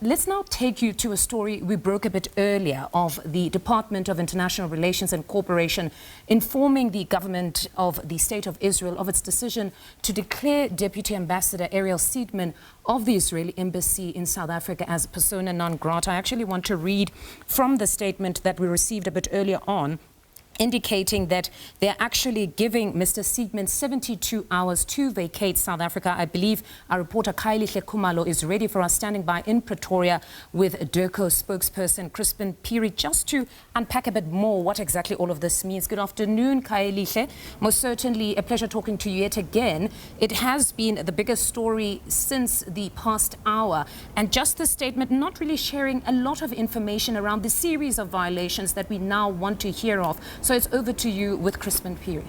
Let's now take you to a story we broke a bit earlier of the Department of International Relations and Cooperation informing the government of the State of Israel of its decision to declare Deputy Ambassador Ariel Seidman of the Israeli Embassy in South Africa as persona non grata. I actually want to read from the statement that we received a bit earlier on, indicating that they're actually giving Mr. Seidman 72 hours to vacate South Africa. I believe our reporter Khayelihle Khumalo is ready for us, standing by in Pretoria with DIRCO spokesperson Crispin Piri, just to unpack a bit more what exactly all of this means. Good afternoon, Khayelihle. Most certainly a pleasure talking to you yet again. It has been the biggest story since the past hour, and just the statement not really sharing a lot of information around the series of violations that we now want to hear of. So it's over to you with Crispin Piri.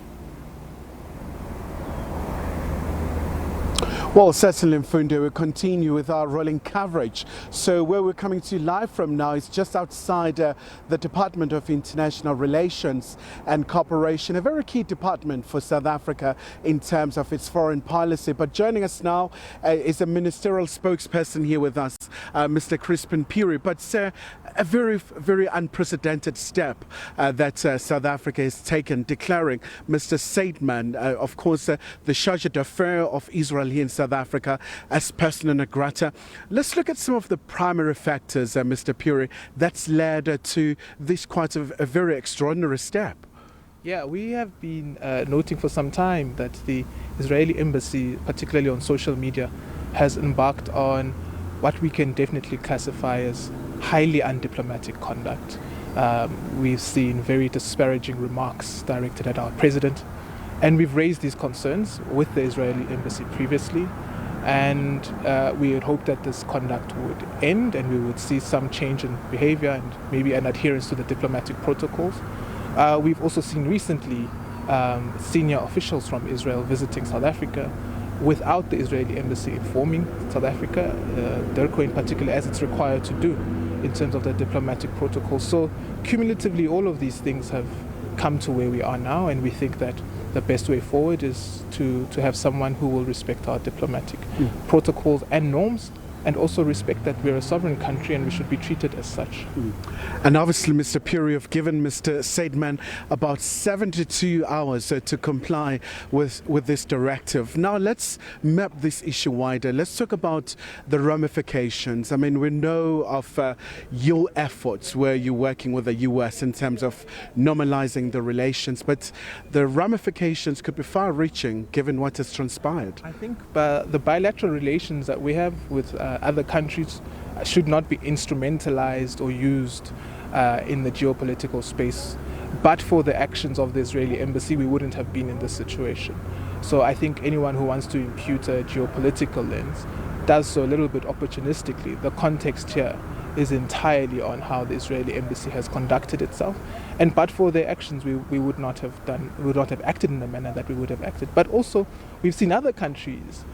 Well, certainly, Mfundo, we'll continue with our rolling coverage. So where we're coming to live from now is just outside the Department of International Relations and Cooperation, a very key department for South Africa in terms of its foreign policy. But joining us now is a ministerial spokesperson here with us, Mr. Crispin Piri. But a very, very unprecedented step that South Africa has taken, declaring Mr. Seidmand, of course, the charge d'affaires of Israel here in South Africa, as persona non grata. Let's look at some of the primary factors, Mr. Piri, that's led to this quite a very extraordinary step. Yeah, we have been noting for some time that the Israeli embassy, particularly on social media, has embarked on what we can definitely classify as highly undiplomatic conduct. We've seen very disparaging remarks directed at our president, and we've raised these concerns with the Israeli embassy previously, and we had hoped that this conduct would end and we would see some change in behavior and maybe an adherence to the diplomatic protocols. We've also seen recently senior officials from Israel visiting South Africa without the Israeli embassy informing South Africa, DIRCO in particular, as it's required to do in terms of the diplomatic protocol. So cumulatively, all of these things have come to where we are now, and we think that the best way forward is to have someone who will respect our diplomatic protocols and norms, and also respect that we're a sovereign country and we should be treated as such. And obviously, Mr. Piri, you've given Mr. Seidmand about 72 hours to comply with this directive. Now let's map this issue wider. Let's talk about the ramifications. I mean, we know of your efforts where you're working with the US in terms of normalizing the relations, but the ramifications could be far-reaching given what has transpired. I think the bilateral relations that we have with other countries should not be instrumentalized or used in the geopolitical space. But for the actions of the Israeli embassy, we wouldn't have been in this situation. So I think anyone who wants to impute a geopolitical lens does so a little bit opportunistically. The context here is entirely on how the Israeli embassy has conducted itself, and but for their actions, we would not have acted in the manner that we would have acted. But also, we've seen other countries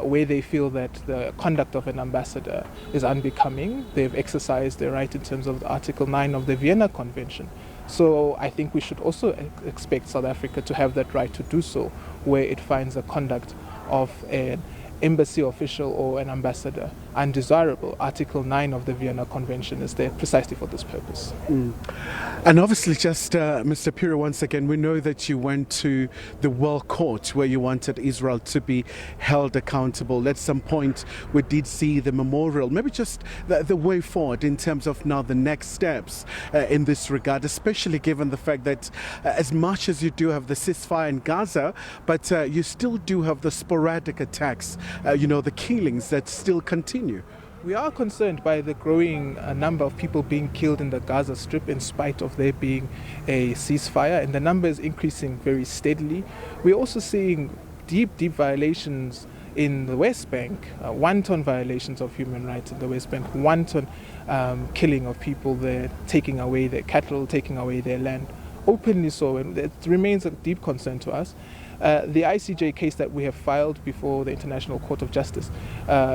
where they feel that the conduct of an ambassador is unbecoming. They've exercised their right in terms of Article 9 of the Vienna Convention. So I think we should also expect South Africa to have that right to do so, where it finds the conduct of an embassy official or an ambassador undesirable. Article 9 of the Vienna Convention is there precisely for this purpose. And obviously, just Mr. Piri, once again, we know that you went to the World Court where you wanted Israel to be held accountable. At some point, we did see the memorial. Maybe just the way forward in terms of now the next steps in this regard, especially given the fact that as much as you do have the ceasefire in Gaza, but you still do have the sporadic attacks, the killings that still continue. We are concerned by the growing number of people being killed in the Gaza Strip in spite of there being a ceasefire, and the number is increasing very steadily. We're also seeing deep violations in the West Bank, wanton violations of human rights in the West Bank, wanton killing of people there, taking away their cattle, taking away their land, openly so, and it remains a deep concern to us. The ICJ case that we have filed before the International Court of Justice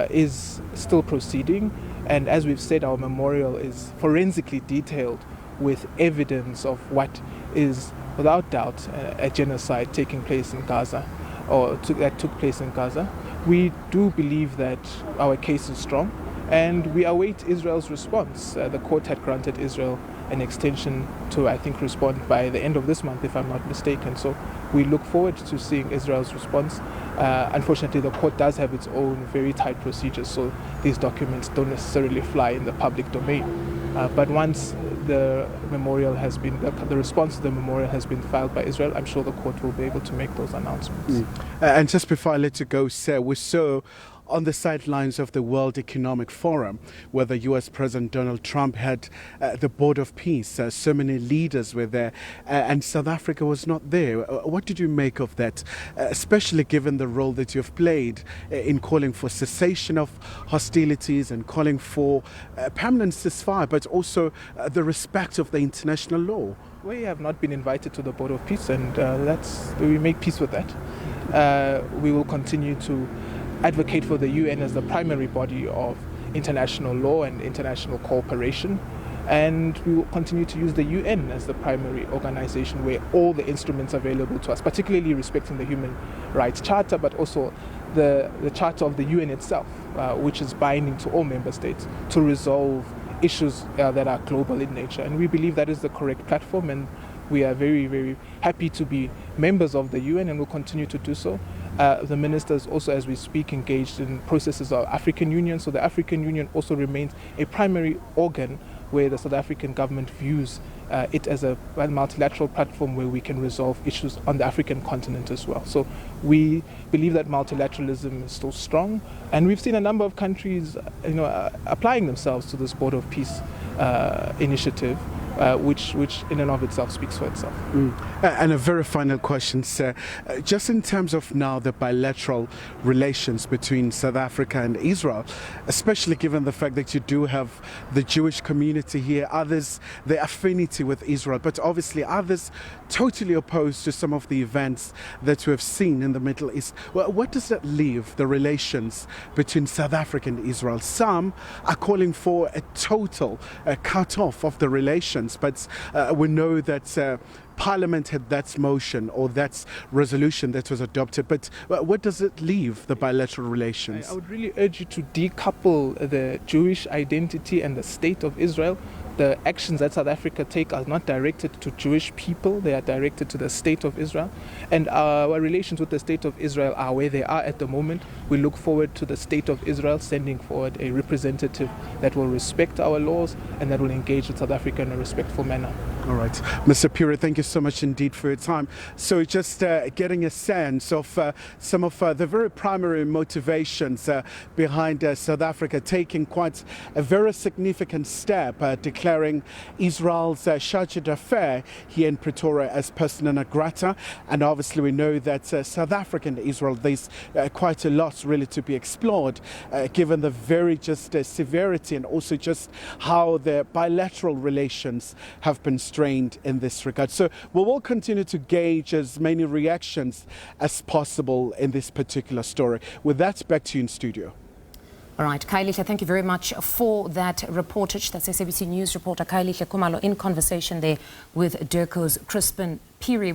is still proceeding, and as we've said, our memorial is forensically detailed with evidence of what is, without doubt, a genocide taking place in Gaza, that took place in Gaza. We do believe that our case is strong, And we await Israel's response. The court had granted Israel an extension to, I think, respond by the end of this month, if I'm not mistaken. So we look forward to seeing Israel's response. Unfortunately, the court does have its own very tight procedures, so these documents don't necessarily fly in the public domain. But once the memorial has been, the response to the memorial has been filed by Israel, I'm sure the court will be able to make those announcements. And just before I let you go, sir, we saw on the sidelines of the World Economic Forum, where the US President Donald Trump had the Board of Peace. So many leaders were there, and South Africa was not there. What did you make of that, especially given the role that you've played in calling for cessation of hostilities and calling for permanent ceasefire, but also the respect of the international law? We have not been invited to the Board of Peace, and we make peace with that. We will continue to advocate for the UN as the primary body of international law and international cooperation, and we will continue to use the UN as the primary organization where all the instruments available to us, particularly respecting the Human Rights Charter, but also the Charter of the UN itself, which is binding to all member states to resolve issues that are global in nature. And we believe that is the correct platform, and we are very, very happy to be members of the UN and will continue to do so. The ministers also, as we speak, engaged in processes of African Union. So the African Union also remains a primary organ where the South African government views it as a multilateral platform where we can resolve issues on the African continent as well. So we believe that multilateralism is still strong, and we've seen a number of countries applying themselves to this Board of Peace initiative, which in and of itself speaks for itself. And a very final question, sir. Just in terms of now the bilateral relations between South Africa and Israel, especially given the fact that you do have the Jewish community here, others, the affinity with Israel, but obviously others totally opposed to some of the events that we have seen in the Middle East. Well, what does that leave the relations between South Africa and Israel? Some are calling for a total cut-off of the relations, but we know that Parliament had that motion or that resolution that was adopted. But what does it leave the bilateral relations? I would really urge you to decouple the Jewish identity and the state of Israel. The actions that South Africa take are not directed to Jewish people, they are directed to the state of Israel. And our relations with the state of Israel are where they are at the moment. We look forward to the state of Israel sending forward a representative that will respect our laws and that will engage with South Africa in a respectful manner. All right. Mr. Puri, thank you so much indeed for your time. So just getting a sense of some of the very primary motivations behind South Africa taking quite a very significant step, declaring Israel's charge d'affaires here in Pretoria as persona non grata. And obviously we know that South Africa and Israel, there's quite a lot really to be explored, given the very just severity and also just how the bilateral relations have been strained in this regard. So we will continue to gauge as many reactions as possible in this particular story. With that, back to you in studio. All right, Khayelihle, thank you very much for that reportage. That's SABC News reporter Khayelihle Khumalo in conversation there with Dirko's Crispin Piri.